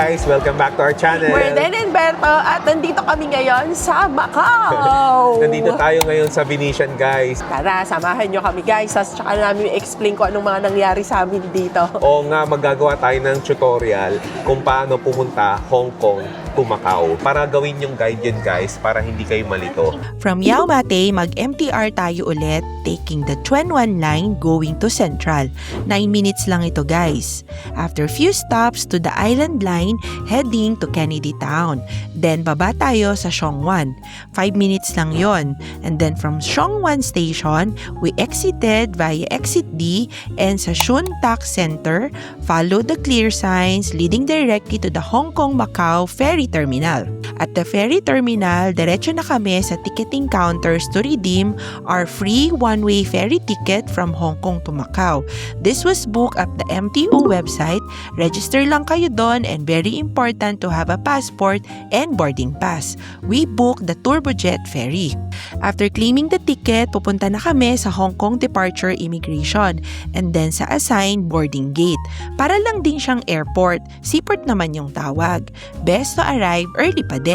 guys! Welcome back to our channel. We're Den and Berto at nandito kami ngayon sa Macau. Nandito tayo ngayon sa Venetian, guys. Tara, samahan nyo kami guys. Saka namin explain kung anong mga nangyari sa amin dito. Oo nga, magagawa tayo ng tutorial kung paano pumunta Hong Kong to Macau. Para gawin yung guide yun, guys, para hindi kayo malito. From Yau Ma Tei, mag-MTR tayo ulit, taking the Tuen Wan line going to Central. 9 minutes lang ito, guys. After few stops to the Island line, heading to Kennedy Town. Then, baba tayo sa Xiongwan. 5 minutes lang yon. And then from Xiongwan Station, we exited via Exit D and sa Shun Tak Center, follow the clear signs leading directly to the Hong Kong-Macau Ferry Terminal. At the ferry terminal, diretso na kami sa ticketing counters to redeem our free one-way ferry ticket from Hong Kong to Macau. This was booked at the MTO website. Register lang kayo doon and very important to have a passport and boarding pass. We booked the Turbojet ferry. After claiming the ticket, pupunta na kami sa Hong Kong Departure Immigration and then sa assigned boarding gate. Para lang din siyang airport, seaport naman yung tawag. Best to arrive early pa din.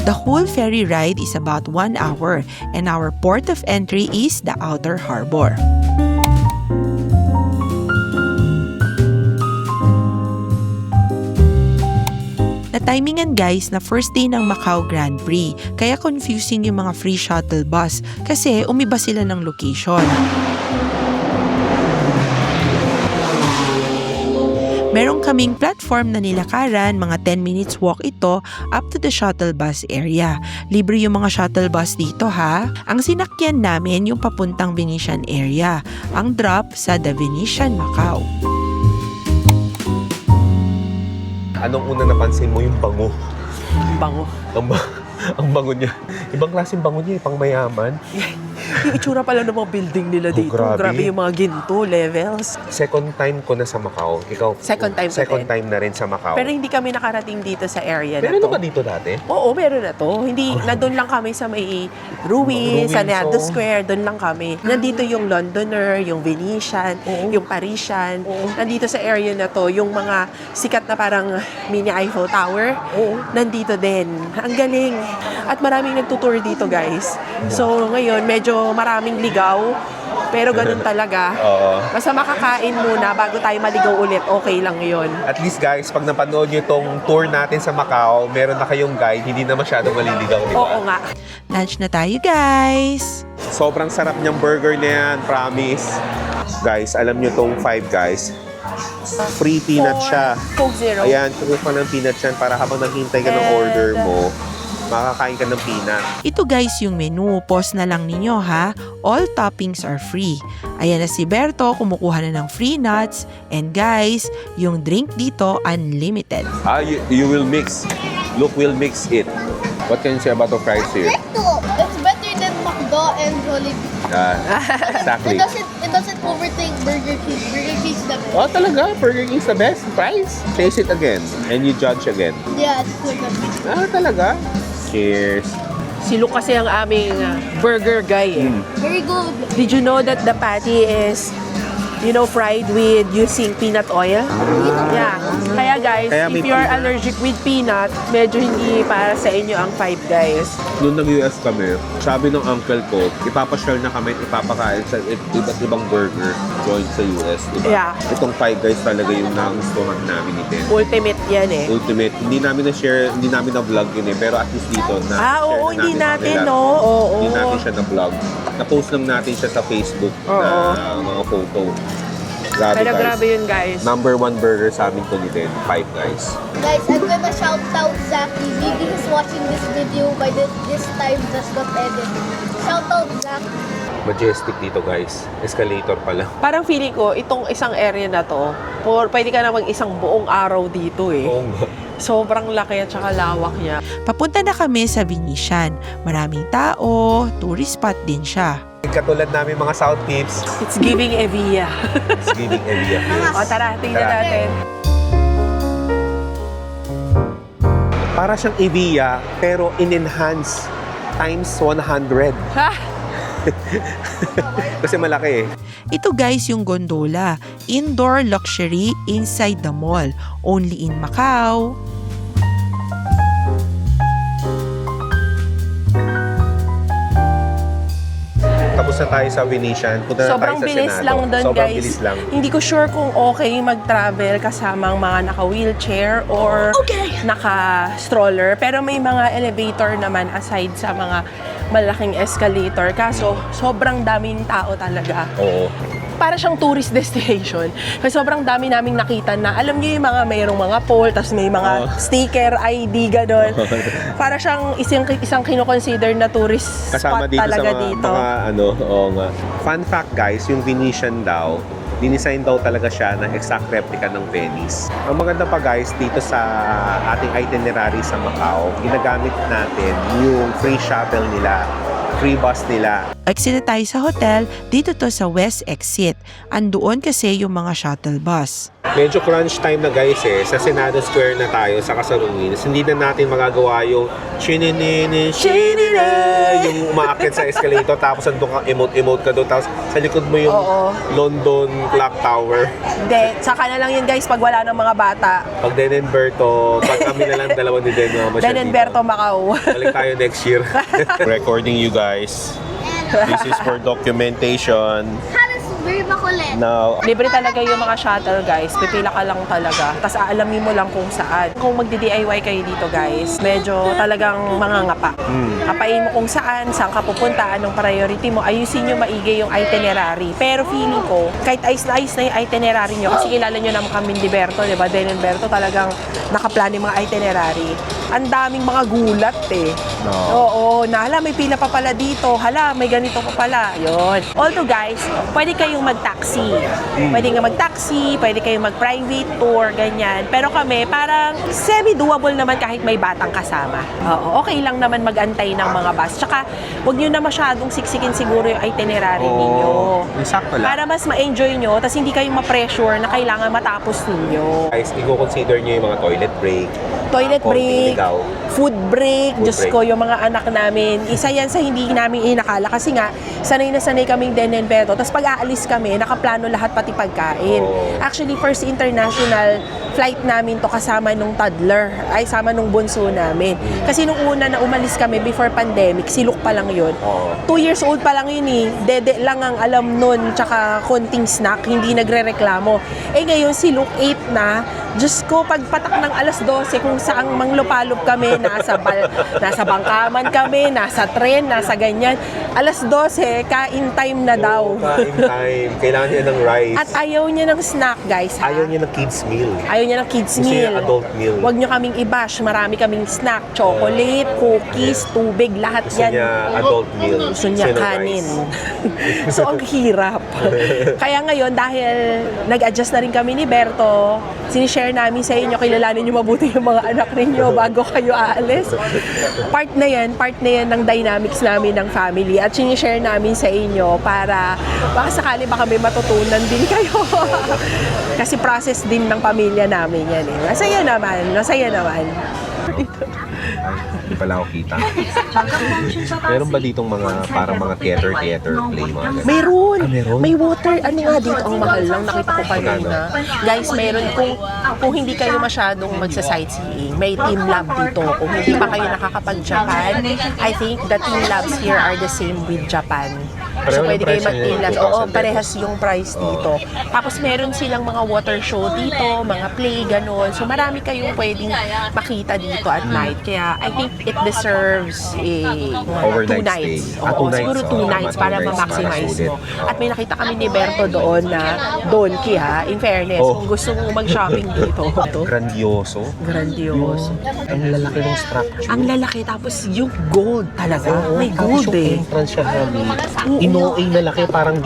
The whole ferry ride is about 1 hour and our port of entry is the outer harbor. Na-timingan guys na first day ng Macau Grand Prix, kaya confusing yung mga free shuttle bus kasi umiba sila ng location. Meron kaming platform na nilakaran, mga 10 minutes walk ito up to the shuttle bus area. Libre yung mga shuttle bus dito ha. Ang sinakyan namin yung papuntang Venetian area. Ang drop sa The Venetian Macau. Anong una napansin mo? Yung bango. Bango. Ang bango niya. Ibang klaseng bango niya, pang mayaman. Yung itsura pala ng mga building nila dito. Grabe. Grabe yung mga ginto, levels. Second time ko na sa Macau. Ikaw? Second time ko Second din. time na rin sa Macau. Pero hindi kami nakarating dito sa area Pero na to. ano ba dito dati? Oo, meron na to. Hindi, nandun lang kami sa may Ruins, sa Nado oh. Square, doon lang kami. Nandito yung Londoner, yung Venetian, Oo. yung Parisian. Oo. Nandito sa area na to, yung mga sikat na parang mini Eiffel Tower, Oo. nandito din. Ang galing. At maraming nagtutour dito, guys. So, ngayon, medyo maraming ligaw. Pero ganun talaga. Oo. Basta makakain muna bago tayo maligaw ulit, okay lang yun. At least guys, pag napanood nyo itong tour natin sa Macau, meron na kayong guide, hindi na masyadong maliligaw, di ba? Oo nga. Lunch na tayo guys! Sobrang sarap niyang burger na yan, promise. Guys, alam nyo tong 5 guys. Free peanut siya. Coke Zero. Ayan, kuha ka ng peanut yan para habang naghintay ka ng order mo, makakain ka ng peanut. Ito guys yung menu. Pause na lang ninyo ha. All toppings are free. Ayan na si Berto, kumukuha na ng free nuts. And guys, yung drink dito, unlimited. You will mix. Look, we'll mix it. What can you say about the fries here? It's better than McDo and Jollibee. Exactly. It doesn't overtake Burger King. Burger King's the best. Oh, talaga? Burger King's the best fries? Taste it again. And you judge again. Yeah, it's good. Talaga? Cheers. Si Luke kasi ang aming burger guy eh. Very good. Did you know that the patty is, fried with using peanut oil? Yeah. Kaya guys, Kaya may if you are peanut. allergic with peanut, medyo hindi para sa inyo ang 5 guys. Noong nag-US kami, sabi ng uncle ko, ipapasyal na kami at ipapakain sa iba't ibang burger joint sa US, diba? Yeah. Itong Five Guys talaga yung nagustuhan namin ni Ben. Ultimate yan eh. Ultimate. Hindi namin na-share, hindi namin na-vlog yun eh. Pero at least dito, Oo, hindi natin, no? Oo. Hindi natin siya na-vlog. Na-post lang natin siya sa Facebook na mga photo. Grabe, Pero guys. grabe yun guys. Number 1 burger sa amin to ni Ben. Five Guys. Guys, I'm gonna shout out Zaki. Maybe he's watching this video by this time just got edited. Shout out Zaki. Majestic dito, guys. Escalator pala. Parang feeling ko, itong isang area na to, pwede ka na mag-isang buong araw dito eh. Oo nga. Sobrang laki at saka lawak niya. Papunta na kami sa Venetian. Maraming tao, tourist spot din siya. Katulad namin mga South Tips, It's giving Evia. it's giving area. O tara, tingnan Tara. natin. Para siyang Evia, pero in-enhance times 100. Ha? Kasi malaki eh. Ito guys yung gondola, indoor luxury inside the mall, only in Macau. Tapos na tayo sa Venetian. Punta na Sobrang tayo sa bilis Senado. lang doon, Sobrang guys. bilis lang. Hindi ko sure kung okay mag-travel kasamang mga naka-wheelchair or naka-stroller. Pero may mga elevator naman aside sa mga malaking escalator. Kaso, sobrang daming tao talaga. Oo. Para siyang tourist destination. Kasi sobrang dami naming nakita na, alam niyo yung mga mayroong mga pole, tapos may mga sticker, ID, gano'n. Para siyang isang kinoconsider na tourist Kasama spot dito talaga sa mga, dito. oo nga. Fun fact guys, yung Venetian daw, dinisign daw talaga siya na exact replica ng Venice. Ang maganda pa guys, dito sa ating itinerary sa Macau, ginagamit natin yung free shuttle nila, free bus nila. Exit na tayo sa hotel, dito to sa West Exit. Andoon kasi yung mga shuttle bus. Medyo crunch time na guys eh. Sa Senado Square na tayo, sa Ruins. Hindi na natin magagawa yung shininin, yung umaakit sa escalator, tapos andun ka, emote ka doon, tapos sa likod mo yung Oo. London Clock Tower. Hindi, saka na lang yun guys pag wala ng mga bata. Pag Denenberto, pag kami na lang dalawa ni Den, Denenberto, Macau. Balik tayo next year. Recording you guys. This is for documentation. Halos very makulit. Now, Libre talaga yung mga shuttle guys. Pipila ka lang talaga. Tapos aalamin mo lang kung saan. Kung magdi-DIY kayo dito guys, medyo talagang mangangapa. Kapain mo kung saan ka pupunta, anong priority mo. Ayusin nyo maigi yung itinerary. Pero feeling ko, kahit ayos na yung itinerary nyo, kasi kilala nyo naman kami ni Berto, di ba? Denenberto talagang nakaplano yung mga itinerary. Ang daming mga gulat eh. No. Oo, na hala, may pila pa pala dito. Hala, may ganito pa pala. Yun. Although guys, pwede kayong mag-taxi. Pwede nga mag-taxi, pwede kayong mag-private tour, ganyan. Pero kami, parang semi-doable naman kahit may batang kasama. Oo, okay lang naman mag-antay ng mga bus. Tsaka, huwag nyo na masyadong siksikin siguro yung itinerary ninyo. sakto lang. Para mas ma-enjoy nyo, tapos hindi kayong ma-pressure na kailangan matapos ninyo. Guys, i-consider nyo yung mga toilet break. Toilet konting break, ligaw. food break, Food Diyos break. ko, yung mga anak namin, isa yan sa hindi namin inakala kasi nga, sanay na sanay kaming Denenberto. Tapos pag aalis kami, nakaplano lahat pati pagkain. Oh. Actually, first international flight namin to kasama nung toddler, ay sama nung bunso namin. Kasi nung una na umalis kami before pandemic, si Luke pa lang yun. Oo. 2 years old pa lang yun eh. Dede lang ang alam nun, tsaka konting snack, hindi nagre-reklamo. Eh ngayon, si Luke 8 na, Diyos ko, pagpatak ng alas 12, kung saang manglupalop kami, nasa bangkaman kami, nasa tren, nasa ganyan. Alas 12, kain time na daw. Kain time. Kailangan niya ng rice. At ayaw niya ng snack, guys. Ha? Ayaw niya ng kids meal. Ayaw niya ng kids Gusto niya meal. adult meal. Huwag niyo kaming i-bash. Marami kaming snack, chocolate, cookies, tubig, lahat Gusto yan. niya adult meal. Gusto niya ng kanin. rice. So, ang hirap. Kaya ngayon, dahil nag-adjust na rin kami ni Berto, sinishare namin sa inyo, kilalanin niyo mabuti yung mga anak ninyo bago kayo aalis. Part na yan ng dynamics namin ng family at sinishare namin sa inyo para baka sakali baka may matutunan din kayo. Kasi process din ng pamilya namin yan eh. Masaya naman. Hindi pala ako kita. Meron ba ditong mga parang mga theater play mga ganun? Mayroon. meron? May water. Ano nga dito? Ang mahal lang. Nakita ko kanina. Guys, mayroon. Kung hindi kayo masyadong magsa-sightseeing, may team lab dito. Kung hindi pa kayo nakakapag-Japan, I think the team labs here are the same with Japan. So, Pareho ng pwede kayo price mag-team niya, labs. 2,000 Oo, pesos. parehas yung price dito. Tapos, meron silang mga water show dito, mga play, ganun. So, marami kayong pwedeng makita dito at night. Kaya, I think it deserves Overnight 2 nights. stay. Oo, Two nights. siguro 2 Oo, nights tama, para 2 nights ma-maximize para mo. sulit. At may nakita kami ni Berto doon na donkey ha, in fairness, Oh. kung gusto mong mag-shopping dito. Grandioso. Grandioso. Ang lalaki ng structure. Ang lalaki, tapos yung gold talaga. May gold eh. Entrance siya Inoay na laki, parang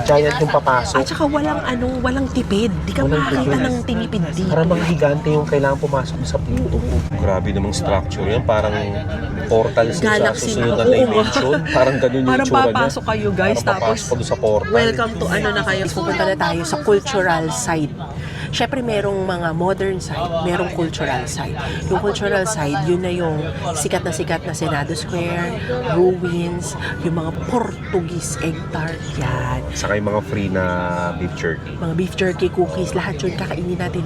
giant yung papasok. At saka walang tipid. Di ka Walang makakita tipid. ng tinipid dito. Para mga higante yung kailangan pumasok sa pinto. Grabe namang structure yan. Parang portal sa Galaxy susunod na na. Oo, dimension. Parang ganun yung Parang itsura niya. papasok kayo, guys, Parang tapos papasok pa doon sa portal. welcome to na kayo. Pupunta na tayo sa cultural site Syempre merong mga modern side, merong cultural side. Yung cultural side, yun na yung sikat na Senado Square, ruins, yung mga Portuguese egg tart yan. Saka yung mga free na beef jerky. Mga beef jerky, cookies, lahat yun kakainin natin.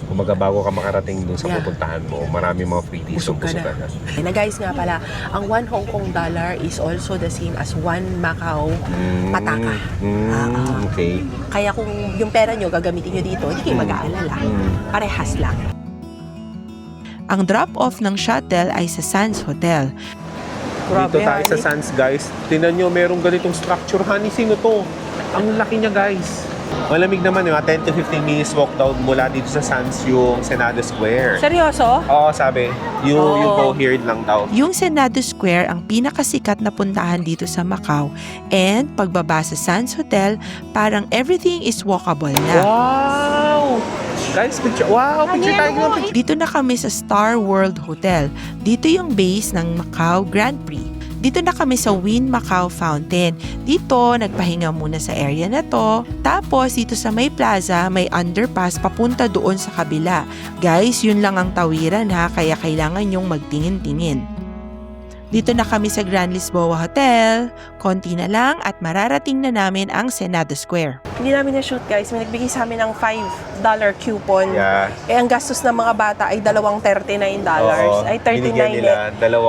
Kumaga bago ka makarating dun sa Yeah. pupuntahan mo, marami mga freebies. Busog ka na. Na guys nga pala, ang 1 Hong Kong dollar is also the same as 1 Macau pataka. Okay. Kaya kung yung pera nyo gagamitin nyo dito, hindi kayo mag-aalala. Parehas lang. Ang drop-off ng shuttle ay sa Sands Hotel. Dito tayo sa Sands, guys. Tingnan nyo, merong ganitong structure. Honey, sino to? Ang laki niya, guys. Malamig naman, yung 10 to 15 minutes walk down mula dito sa Sands yung Senado Square. Seryoso? Oo, sabi. You go here lang daw. Yung Senado Square ang pinakasikat na puntahan dito sa Macau, and pagbaba sa Sands Hotel, parang everything is walkable na. Wow! Guys, picture. Wow, picture tayo ng picture. Dito na kami sa Star World Hotel. Dito yung base ng Macau Grand Prix. Dito na kami sa Wynn Macau Fountain. Dito, nagpahinga muna sa area na to. Tapos, dito sa may plaza, may underpass papunta doon sa kabila. Guys, yun lang ang tawiran ha, kaya kailangan yung magtingin-tingin. Dito na kami sa Grand Lisboa Hotel. Konti na lang at mararating na namin ang Senado Square. Hindi namin na-shoot guys. May nagbigay sa amin ng $5 coupon. Yeah. Eh, ang gastos ng mga bata ay dalawang $39. Oo. Ay, Binigyan 39 nila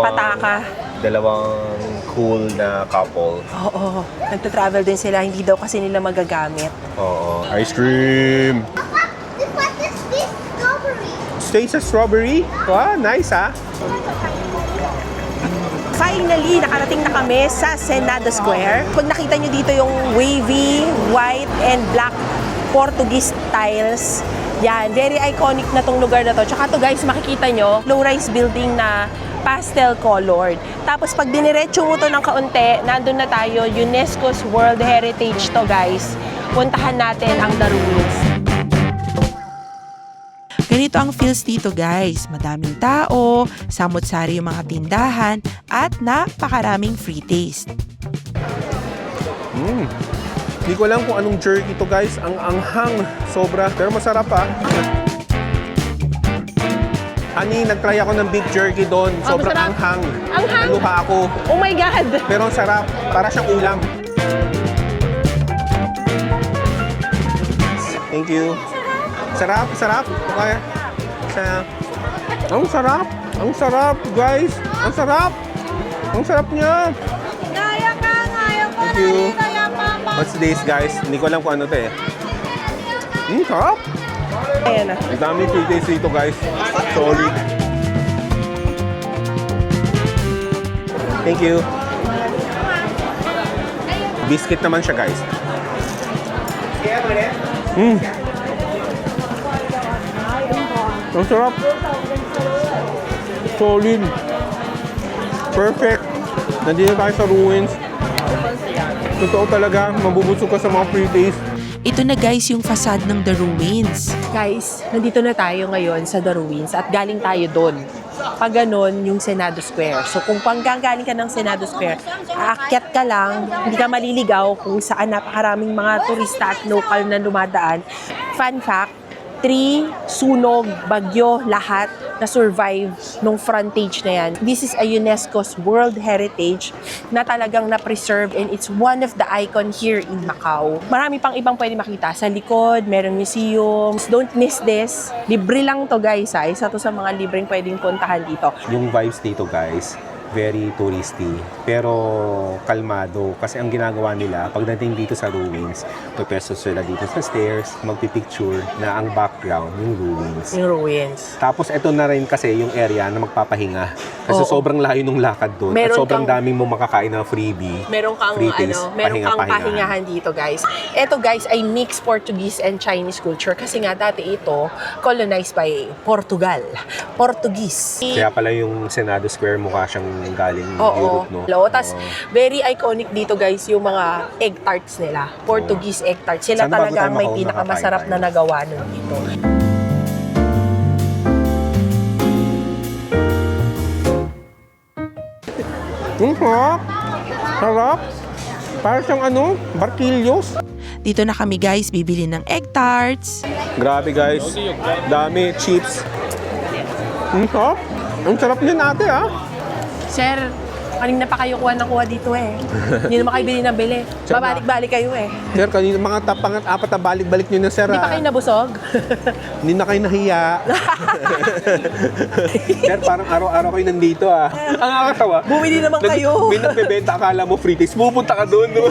pataka. dalawang cool na couple. Oo. Nagta-travel din sila. Hindi daw kasi nila magagamit. Oo. Ice cream! What is this strawberry? Stay sa strawberry? Wow, nice ah. Finally, nakarating na kami sa Senado Square. Pag nakita nyo dito yung wavy, white, and black Portuguese tiles, yan, very iconic na tong lugar na to. Tsaka to guys, makikita nyo, low-rise building na pastel colored. Tapos pag diniretso mo to ng kaunti, nandun na tayo, UNESCO's World Heritage to guys. Puntahan natin ang The Ruins. Ganito ang feels dito guys. Madaming tao, samot-sari yung mga tindahan, at napakaraming free taste. Hindi ko alam kung anong jerky to guys. Ang anghang. Sobra. Pero masarap ah. Honey, nag-try ako ng beef jerky doon. Sobrang masarap. anghang. Anghang? Naluha ako. Oh my God! Pero ang sarap. Para siyang ulam. Thank you. Sarap, sarap. Okay. Sarap. Ang sarap. Ang sarap, guys. Ang sarap. Ang sarap niya. Thank you. What's this, guys? Hindi ko alam kung ano to eh. Sarap. Ayan na. Ang dami free taste dito, guys. Solid. Thank you. Biscuit naman siya, guys. Ang sarap. Solid. Perfect. Nandito tayo sa ruins. Totoo talaga, mabubusog ka sa mga free taste. Ito na guys yung facade ng The Ruins. Guys, nandito na tayo ngayon sa The Ruins at galing tayo doon. Pag ganon, yung Senado Square. So kung galing ka ng Senado Square, aakyat ka lang, hindi ka maliligaw kung saan napakaraming mga turista at local na dumadaan. Fun fact, 3 sunog, bagyo, lahat na survive nung frontage na yan. This is a UNESCO's World Heritage na talagang na-preserve, and it's one of the icon here in Macau. Marami pang ibang pwede makita. Sa likod, merong museums. Don't miss this. Libre lang to guys. Isa to sa mga libreng pwedeng puntahan dito. Yung vibes dito, guys, very touristy, pero kalmado. Kasi ang ginagawa nila, pagdating dito sa ruins, pwesto sila dito sa stairs, magpipicture na ang background, yung ruins. Yung ruins. Tapos ito na rin kasi yung area na magpapahinga. Kasi Oo. sobrang layo ng lakad doon. At Meron sobrang kang- daming mo makakain na freebie. Meron kang Free taste, meron kang pahinga-pahingahan. pahingahan dito, guys. Ito, guys, ay mixed Portuguese and Chinese culture kasi nga dati ito colonized by Portugal. Portuguese. Kaya pala yung Senado Square mukha siyang galing Europe, no? Tapos, very iconic dito, guys, yung mga egg tarts nila. Portuguese egg tarts. Sila Sana bago talaga tayo ang may Macau, pinakamasarap nakakain na nagawa nun dito. Sarap! Sarap! Para siyang barkilyos. Dito na kami guys bibili ng egg tarts. Grabe guys. Dami, chips. Hop. Ang sarap niyan ate Sir, kanina pa kayo kuha dito eh. Hindi naman kayo bili na bili. Babalik-balik kayo eh. Sir, kanina mga tapangat apat na balik-balik nyo na sir. Hindi pa kayo nabusog? Hindi na kayo nahiya. Sir, parang araw-araw kayo nandito Ang nakakatawa. Bumili naman kayo. May nagbebenta, akala mo free taste. Pupunta ka doon. No?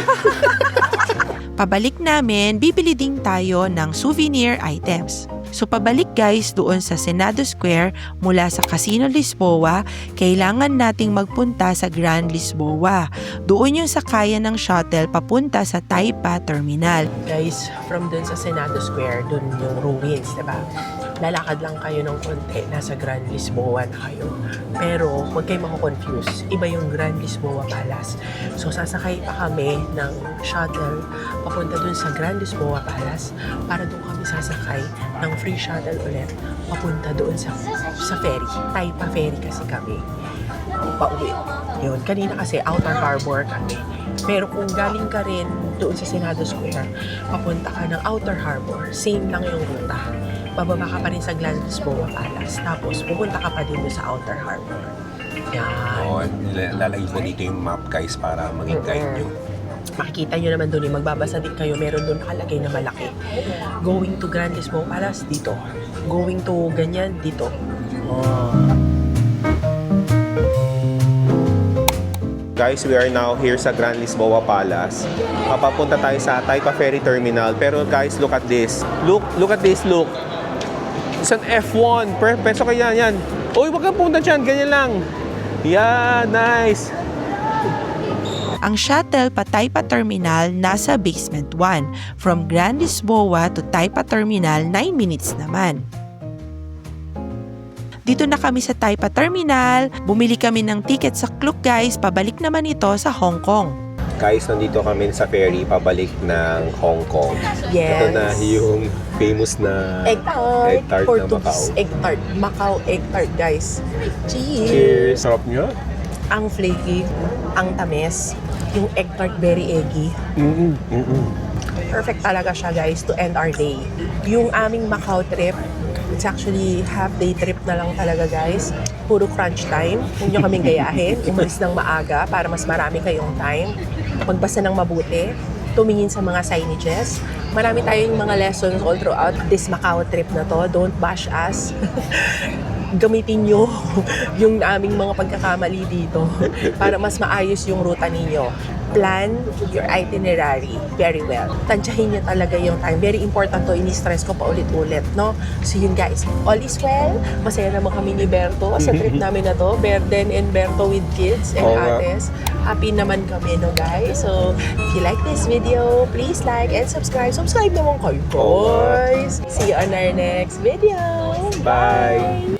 Pabalik namin, bibili din tayo ng souvenir items. So pabalik guys doon sa Senado Square mula sa Casino Lisboa, kailangan nating magpunta sa Grand Lisboa. Doon yung sakayan ng shuttle papunta sa Taipa Terminal. Guys, from dun sa Senado Square, dun yung ruins, diba? Lalakad lang kayo ng konti, nasa Grand Lisboa na kayo. Pero, huwag kayo mako-confuse. Iba yung Grand Lisboa Palace. So, sasakay pa kami ng shuttle papunta dun sa Grand Lisboa Palace para dun kami sasakay ng free shuttle ulit papunta doon sa ferry. Taipa Ferry kasi kami. Pauwi. Yun. Kanina kasi Outer Harbor kami. Pero kung galing ka rin doon sa Senado Square, papunta ka ng Outer Harbor, same lang yung ruta. Bababa ka pa rin sa Grand Lisboa Palace. Tapos, pupunta ka pa din doon sa Outer Harbor. Yan. Lalagay ko dito yung map guys para maging guide nyo. Makikita nyo naman doon, magbabasa din kayo, meron doon nakalagay na malaki. Going to Grand Lisboa Palace, dito. Going to ganyan, dito. Guys, we are now here sa Grand Lisboa Palace. Papapunta tayo sa Taipa Ferry Terminal. Pero guys, look at this. Look at this, look. It's an F1. Peso kaya yan. Uy, wag kang punta dyan. Ganyan lang. Yeah, nice. Ang shuttle pa Taipa Terminal nasa basement 1. From Grand Lisboa to Taipa Terminal, 9 minutes naman. Dito na kami sa Taipa Terminal. Bumili kami ng ticket sa Klook guys. Pabalik naman ito sa Hong Kong. Guys, nandito kami sa ferry pabalik ng Hong Kong. Yes. Ito na yung famous na Egg tart. na Portuguese Macau. egg tart. Macau egg tart, guys. Cheers! Cheers! Sarap nyo? Ang flaky, ang tamis, yung egg tart very eggy. Perfect talaga siya, guys, to end our day. Yung aming Macau trip, it's actually half-day trip na lang talaga, guys. Puro crunch time. Huwag nyo kaming gayahin. Umalis ng maaga para mas marami kayong time. Magbasa ng mabuti. Tumingin sa mga signages. Marami tayong mga lessons all throughout this Macau trip na to. Don't bash us. Gamitin nyo yung aming mga pagkakamali dito para mas maayos yung ruta ninyo. Plan your itinerary very well. Tansyahin nyo talaga yung time. Very important to, ini-stress ko pa ulit-ulit, no? So yun guys, all is well. Masaya naman kami ni Berto sa trip namin na to. Berden and Berto with kids and ates. Happy naman kami, no guys? So, if you like this video, please like and subscribe. Subscribe naman kayo, guys. See you on our next video. Bye!